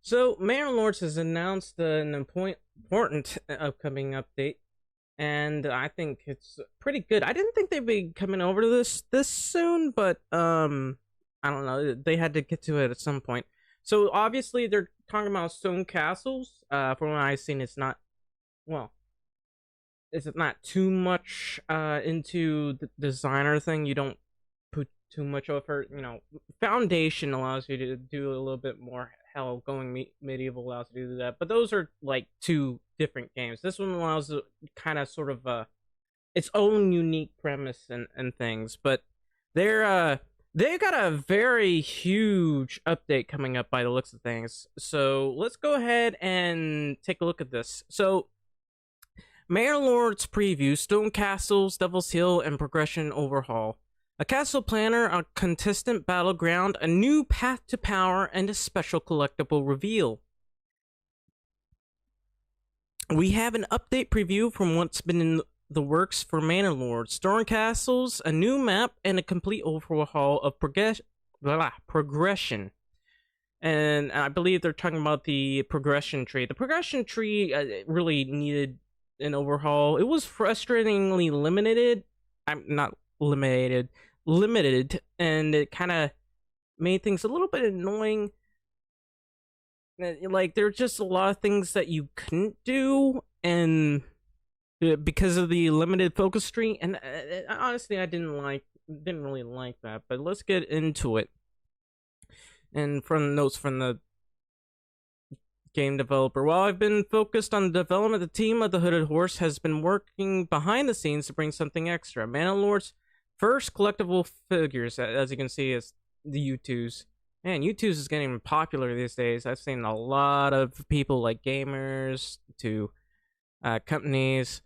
So, Manor has announced an important upcoming update, and I think it's pretty good. I didn't think they'd be coming over to this soon, but I don't know. They had to get to it at some point. So obviously they're talking about stone castles. From what I've seen, it's not well. It's not too much into the designer thing. You don't put too much effort. Foundation allows you to do a little bit more. Hell, going medieval allows you to do that. But those are like two different games. This one allows kind of sort of its own unique premise and things. But they got a very huge update coming up by the looks of things. So let's go ahead and take a look at this. So Manor preview: Stone Castles, Devil's Hill, and Progression Overhaul. A castle planner, a contestant battleground, a new path to power, and a special collectible reveal. We have an update preview from what's been in the works for Manor: Stone Castles, a new map, and a complete overhaul of progression. And I believe they're talking about the progression tree. The progression tree really needed an overhaul. It was frustratingly limited. I'm not limited, and it kind of made things a little bit annoying. Like there's just a lot of things that you couldn't do, and because of the limited focus tree. And honestly, I didn't really like that. But let's get into it. And from notes from the game developer: while I've been focused on the development, the team of the Hooded Horse has been working behind the scenes to bring something extra. Manor first collectible figures, as you can see, is the U2s. Man, U2s is getting popular these days. I've seen a lot of people, like gamers to companies.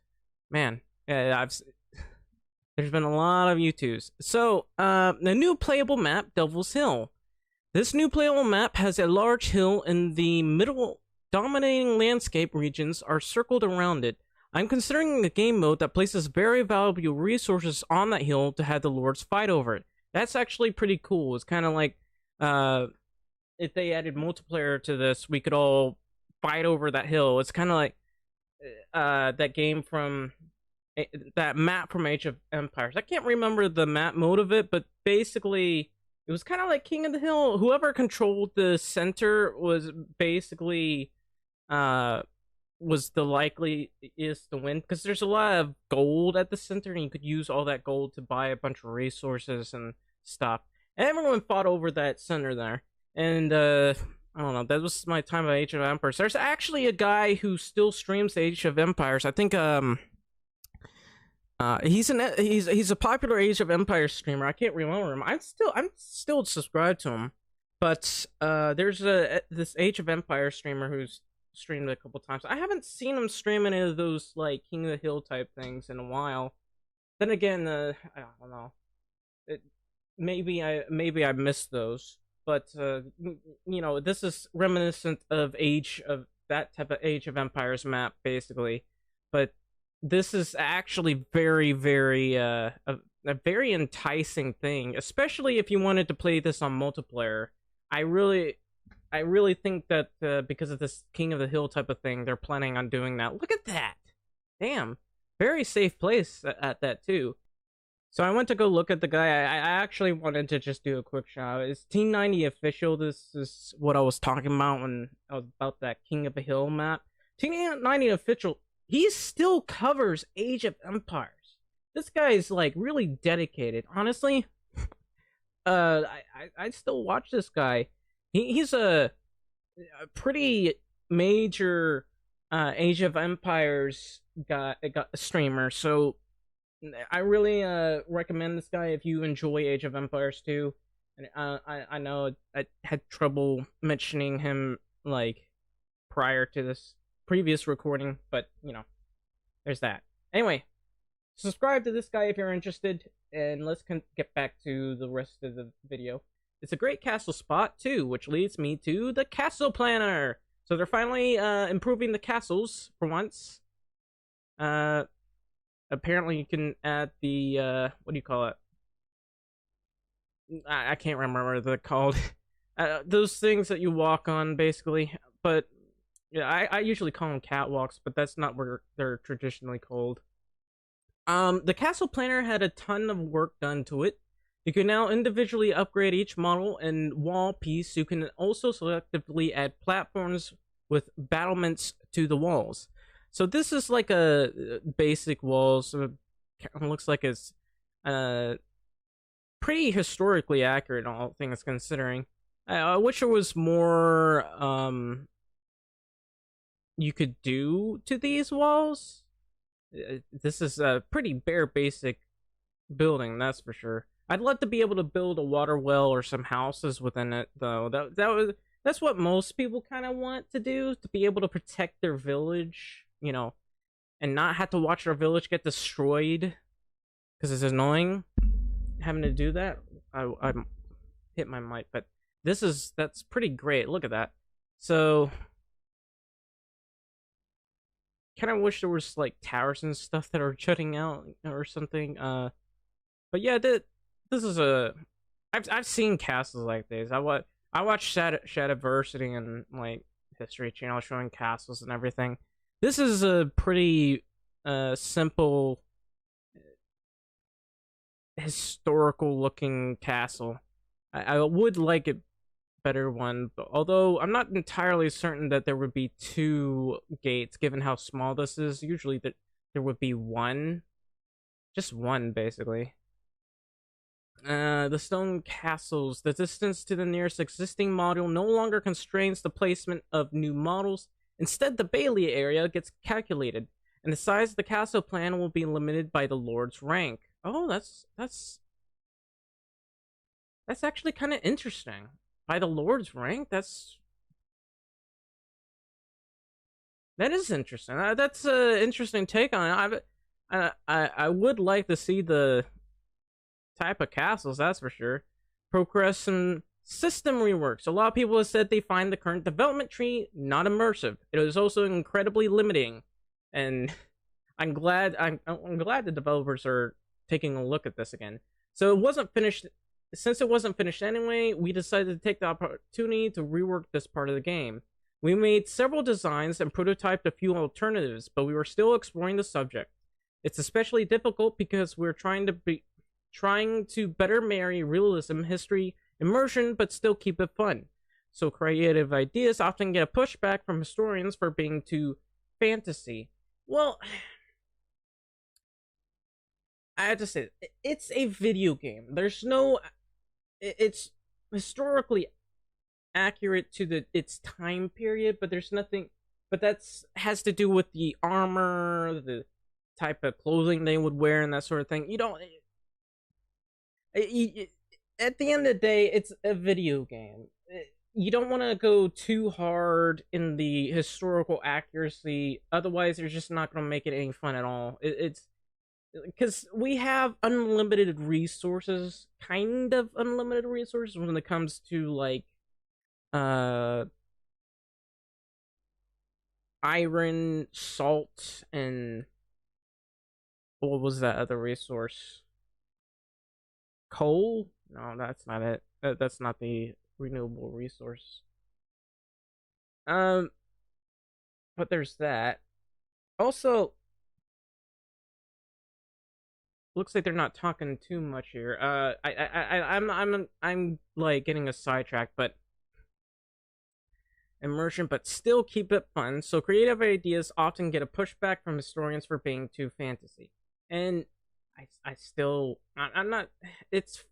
Man, there's been a lot of U2s. So, the new playable map, Devil's Hill. This new playable map has a large hill in the middle. Dominating landscape regions are circled around it. I'm considering a game mode that places very valuable resources on that hill to have the lords fight over it. That's actually pretty cool. It's kind of like if they added multiplayer to this, we could all fight over that hill. It's kind of like that game from that map from Age of Empires. I can't remember the map mode of it, but basically it was kind of like King of the Hill. Whoever controlled the center was basically was the likeliest to win, because there's a lot of gold at the center and you could use all that gold to buy a bunch of resources and stuff. And everyone fought over that center there. And I don't know, that was my time of Age of Empires. There's actually a guy who still streams Age of Empires. I think he's a popular Age of Empires streamer. I can't remember him. I'm still subscribed to him. But there's this Age of Empires streamer who's streamed a couple times. I haven't seen him stream any of those like King of the Hill type things in a while. Then again, I don't know. Maybe I missed those. But this is reminiscent of that type of Age of Empires map, basically. But this is actually very, very a very enticing thing, especially if you wanted to play this on multiplayer. I really think that because of this King of the Hill type of thing, they're planning on doing that. Look at that! Damn, very safe place at that too. So I went to go look at the guy. I actually wanted to just do a quick shout. It's Team 90 official. This is what I was talking about when I was about that King of the Hill map. Team 90 official. He still covers Age of Empires. This guy is like really dedicated. Honestly, I still watch this guy. He's a pretty major Age of Empires streamer. So I really recommend this guy if you enjoy Age of Empires 2. And I know I had trouble mentioning him like prior to this previous recording, but there's that. Anyway, subscribe to this guy if you're interested, and let's get back to the rest of the video. It's a great castle spot too, which leads me to the castle planner. So they're finally improving the castles for once. Apparently you can add the what do you call it? I can't remember what they're called. Those things that you walk on, basically. But yeah, I usually call them catwalks, but that's not what they're traditionally called. The castle planner had a ton of work done to it. You can now individually upgrade each model and wall piece. You can also selectively add platforms with battlements to the walls. So this is like a basic wall. So it looks like it's uh pretty historically accurate, all things considering. I wish there was more you could do to these walls. This is a pretty bare basic building, that's for sure. I'd love to be able to build a water well or some houses within it, though. That's what most people kind of want to do, to be able to protect their village, and not have to watch their village get destroyed because it's annoying having to do that. I hit my mic, but that's pretty great. Look at that. So kind of wish there was like towers and stuff that are jutting out or something. But yeah, this is a I've seen castles like this. I watch Shadiversity and like History Channel showing castles and everything. This is a pretty simple historical looking castle. I would like a better one, but although I'm not entirely certain that there would be two gates given how small this is. Usually that there would be one, just one basically. The stone castles. The distance to the nearest existing model no longer constrains the placement of new models. Instead, the Bailey area gets calculated, and the size of the castle plan will be limited by the lord's rank. Oh, that's actually kind of interesting. By the lord's rank, that is interesting. That's an interesting take on it. I would like to see the type of castles, that's for sure. Progress and system reworks. A lot of people have said they find the current development tree not immersive. It is also incredibly limiting, and I'm glad the developers are taking a look at this again. So it wasn't finished. Since it wasn't finished anyway, we decided to take the opportunity to rework this part of the game. We made several designs and prototyped a few alternatives, but we were still exploring the subject. It's especially difficult because we're trying to better marry realism, history, immersion, but still keep it fun. So creative ideas often get a pushback from historians for being too fantasy. Well, I have to say, it's a video game. It's historically accurate to its time period, but there's nothing. But that's has to do with the armor, the type of clothing they would wear, and that sort of thing. You don't. At the end of the day, it's a video game. You don't want to go too hard in the historical accuracy, otherwise, you're just not going to make it any fun at all. It's because we have unlimited resources, kind of unlimited resources when it comes to like uh iron, salt, and what was that other resource? Coal? No, that's not it. That's not the renewable resource. Um, but there's that. Also, looks like they're not talking too much here. I'm like getting a sidetrack, but immersion, but still keep it fun. So creative ideas often get a pushback from historians for being too fantasy, and I'm not. It's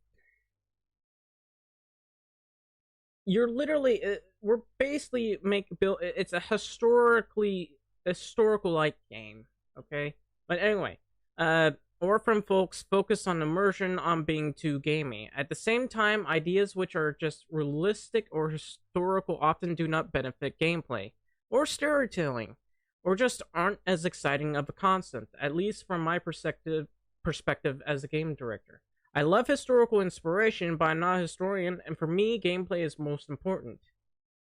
you're literally we're basically make build. It's a historical like game, okay. But anyway, or from folks focus on immersion on being too gamey. At the same time, ideas which are just realistic or historical often do not benefit gameplay or storytelling, or just aren't as exciting of a concept, at least from my perspective as a game director. I love historical inspiration, but I'm not a historian, and for me, gameplay is most important.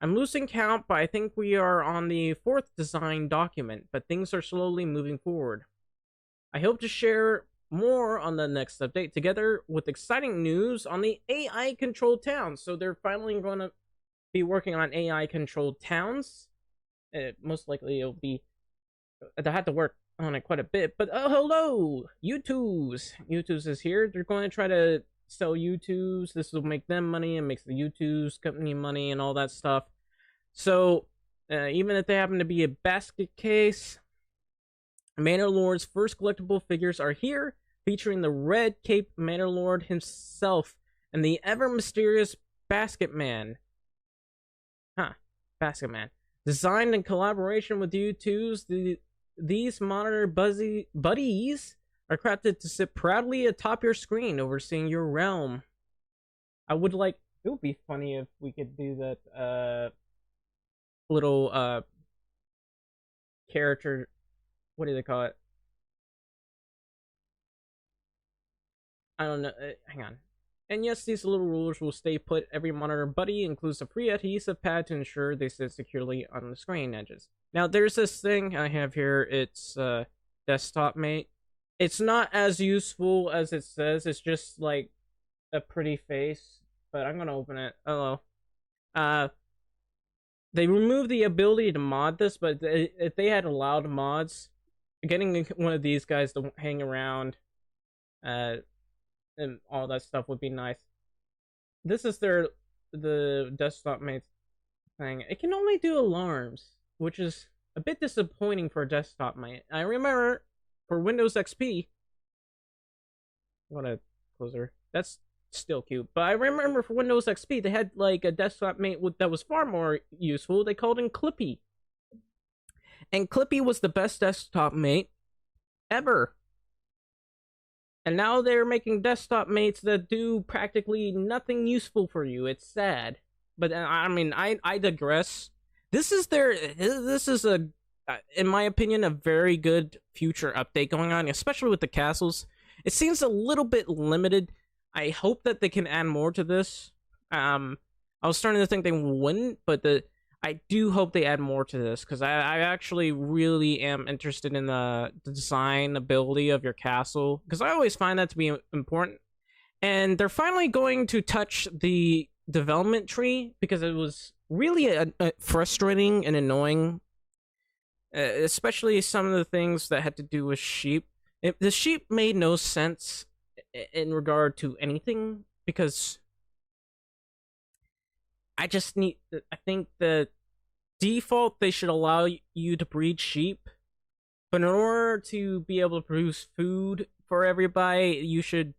I'm losing count, but I think we are on the fourth design document, but things are slowly moving forward. I hope to share more on the next update, together with exciting news on the AI controlled town. So they're finally going to be working on AI controlled towns. Most likely it'll be they have to work on it quite a bit. But hello, YouTube's is here. They're going to try to sell YouTube's. This will make them money and makes the YouTube's company money and all that stuff. So even if they happen to be a basket case, Manor Lord's first collectible figures are here, featuring the red cape Manor Lord himself and the ever mysterious Basket Man. Basket Man. Designed in collaboration with U2's, these monitor buddies are crafted to sit proudly atop your screen, overseeing your realm. It would be funny if we could do that, little, character, what do they call it? I don't know, hang on. And yes, these little rulers will stay put. Every monitor buddy includes a free adhesive pad to ensure they sit securely on the screen edges. Now, there's this thing I have here. It's Desktop Mate. It's not as useful as it says. It's just like a pretty face. But I'm gonna open it. Hello. They removed the ability to mod this, but if they had allowed mods, getting one of these guys to hang around, and all that stuff would be nice. This is the Desktop Mate thing. It can only do alarms, which is a bit disappointing for a Desktop Mate. I remember for Windows XP, what a closer. That's still cute. But I remember for Windows XP, they had like a Desktop Mate that was far more useful. They called him Clippy. And Clippy was the best Desktop Mate ever. And now they're making Desktop Mates that do practically nothing useful for you. It's sad. But I mean, I digress. This is a, in my opinion, a very good future update going on, especially with the castles. It seems a little bit limited. I hope that they can add more to this. I was starting to think they wouldn't, but I do hope they add more to this, because I actually really am interested in the design ability of your castle, because I always find that to be important. And they're finally going to touch the development tree, because it was really frustrating and annoying, especially some of the things that had to do with sheep. The sheep made no sense in regard to anything, because I think the default, they should allow you to breed sheep, but in order to be able to produce food for everybody, you should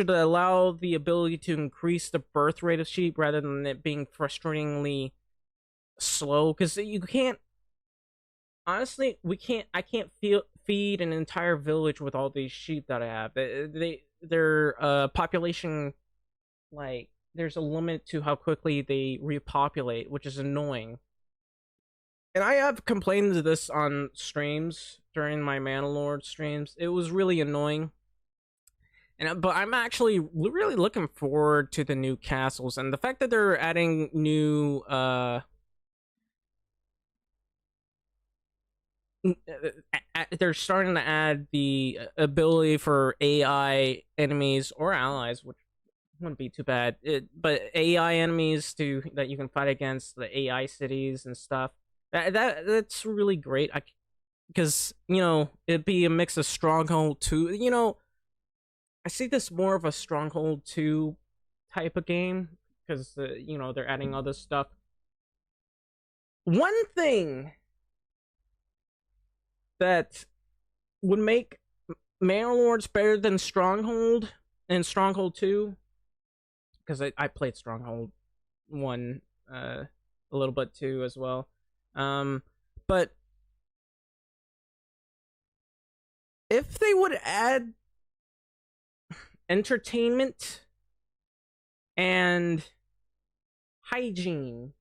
allow the ability to increase the birth rate of sheep rather than it being frustratingly slow, because you can't, honestly, I can't feed an entire village with all these sheep that I have. Their population, like, there's a limit to how quickly they repopulate, which is annoying. And I have complained of this on streams during my Manor streams. It was really annoying. But I'm actually really looking forward to the new castles, and the fact that they're adding new they're starting to add the ability for AI enemies or allies, which wouldn't be too bad. But AI enemies that you can fight against, the AI cities and stuff. That's really great. Because it'd be a mix of Stronghold 2. I see this more of a Stronghold 2 type of game, because they're adding all this stuff. One thing that would make Manor Lords better than Stronghold and Stronghold 2, because I played Stronghold 1 a little bit too as well. But if they would add entertainment and hygiene,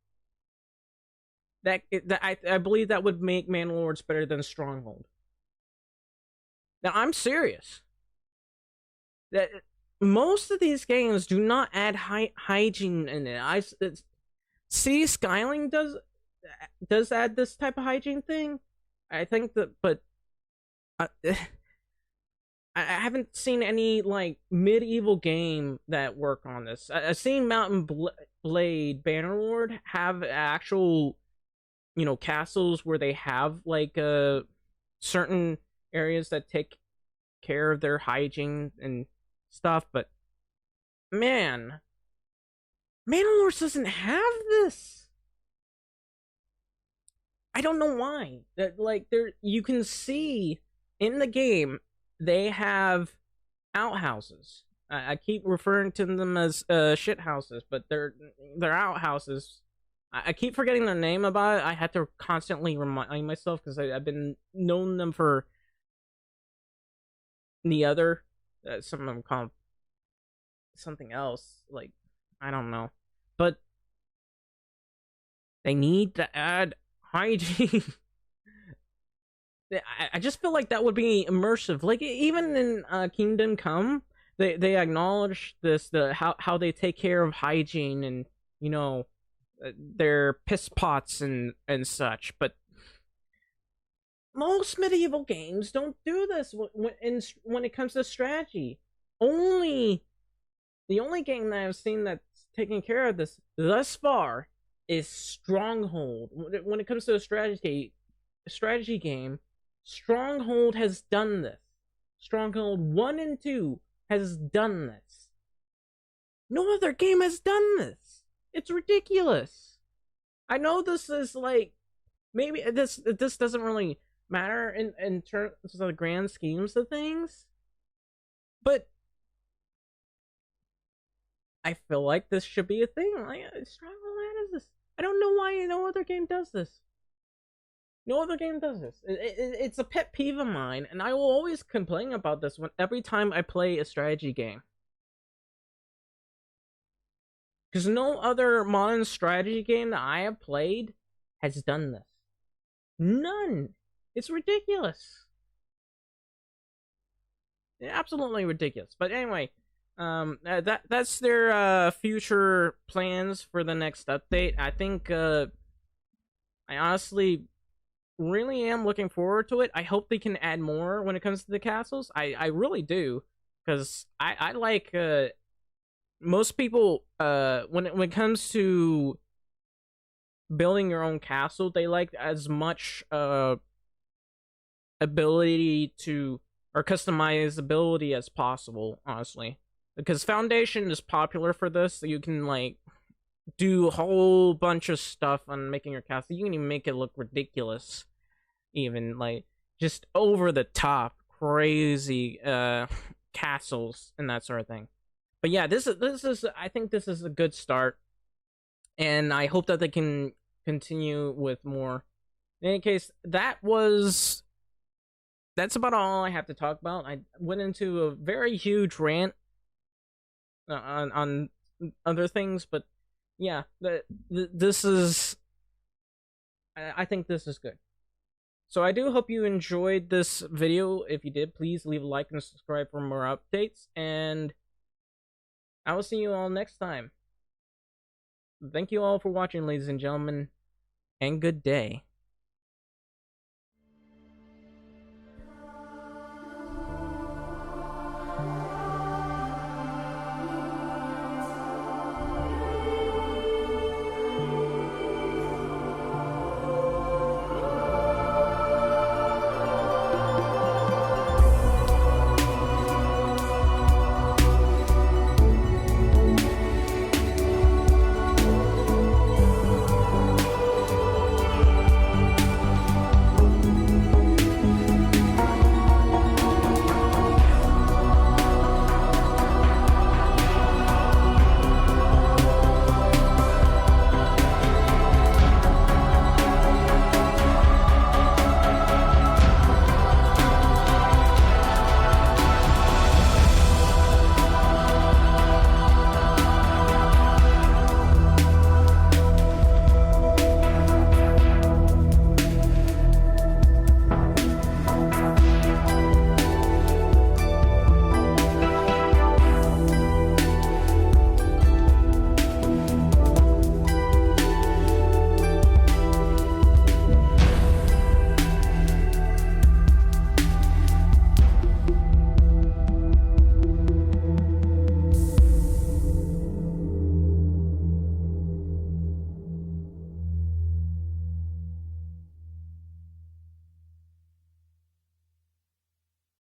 I believe that would make Manor Lords better than Stronghold. Now, I'm serious. That most of these games do not add hygiene in it. See, Skyling does add this type of hygiene thing. I think that, but I haven't seen any like medieval game that work on this. I've seen Blade Bannerlord have actual, castles where they have like certain areas that take care of their hygiene and stuff, but man, Mandalore doesn't have this. I don't know why. That like there you can see in the game they have outhouses. I keep referring to them as shit houses, but they're outhouses. I keep forgetting their name about it. I had to constantly remind myself because I've been known them for the other. Some of them call them something else. Like I don't know, but they need to add hygiene. I just feel like that would be immersive. Like even in Kingdom Come, they acknowledge this how they take care of hygiene and their piss pots and such. But most medieval games don't do this when it comes to strategy. Only the only game that I've seen that's taking care of this thus far is Stronghold. When it comes to a strategy game, Stronghold has done this. Stronghold 1 and 2 has done this. No other game has done this. It's ridiculous. I know this is like maybe this doesn't really matter in terms of the grand schemes of things, but I feel like this should be a thing. Like Stronghold has this. I don't know why no other game does this. No other game does this. It's a pet peeve of mine, and I will always complain about this every time I play a strategy game. Because no other modern strategy game that I have played has done this. None. It's ridiculous. Absolutely ridiculous. But anyway, that's their future plans for the next update. I think I honestly really am looking forward to it. I hope they can add more when it comes to the castles. I really do, because I like most people when it comes to building your own castle, they like as much ability to or customizability as possible, honestly, because Foundation is popular for this. So you can like do a whole bunch of stuff on making your castle. You can even make it look ridiculous, even like just over the top crazy castles and that sort of thing. But yeah, this is I think this is a good start, and I hope that they can continue with more. In any case, that's about all I have to talk about. I went into a very huge rant on other things, but yeah, this is I think this is good. So I do hope you enjoyed this video. If you did, please leave a like and subscribe for more updates, and I will see you all next time. Thank you all for watching, ladies and gentlemen, and good day.